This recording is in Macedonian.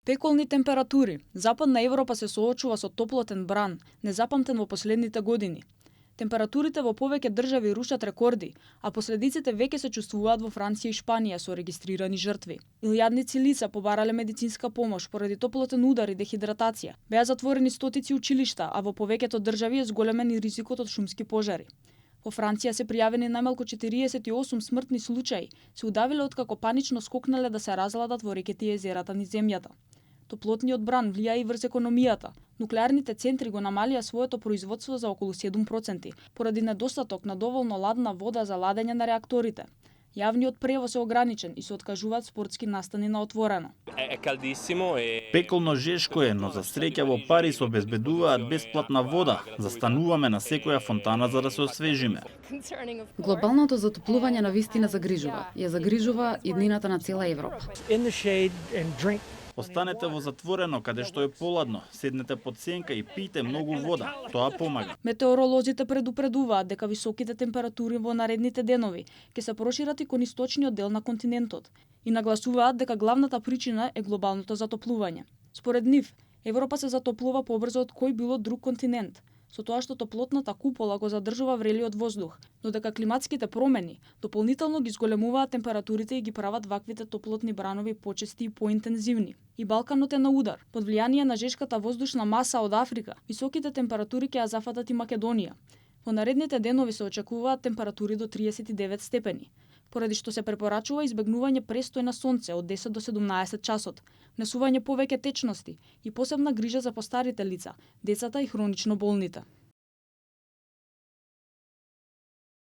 Пеколни температури. Западна Европа се соочува со топлотен бран, незапамтен во последните години. Температурите во повеќе држави рушат рекорди, а последиците веќе се чувствуваат во Франција и Шпанија со регистрирани жртви. Илјадници лица побарале медицинска помош поради топлотен удар и дехидратација. Беа затворени стотици училишта, а во повеќето држави е зголемен и ризикот од шумски пожари. Во Франција се пријавени најмалку 48 смртни случаи, се удавиле откако панично скокнале да се разладат во реките и езерата низ земјата. Топлотниот бран влија и врз економијата. Нуклеарните центри го намалија своето производство за околу 7%, поради недостаток на доволно ладна вода за ладење на реакторите. Јавниот превоз е ограничен и се откажуваат спортски настани на отворено. Пеколно жешко е, но за среќа во Париз обезбедуваат бесплатна вода. Застануваме на секоја фонтана за да се освежиме. Глобалното затоплување навистина загрижува. Ја загрижува иднината на цела Европа. Останете во затворено, каде што е поладно, седнете под сенка и пијте многу вода. Тоа помага. Метеоролозите предупредуваат дека високите температури во наредните денови ќе се прошират и кон источниот дел на континентот и нагласуваат дека главната причина е глобалното затоплување. Според нив, Европа се затоплува побрзо од кој било друг континент, со тоа што топлотната купола го задржува врелиот воздух, но дека климатските промени дополнително ги зголемуваат температурите и ги прават ваквите топлотни бранови почести и поинтензивни. И Балканот е на удар. Под влијание на жешката воздушна маса од Африка, високите температури ќе ја зафатат и Македонија. Во наредните денови се очекуваат температури до 39 степени, поради што се препорачува избегнување престој на сонце од 10 до 17 часот, внесување повеќе течности и посебна грижа за постарите лица, децата и хронично болните.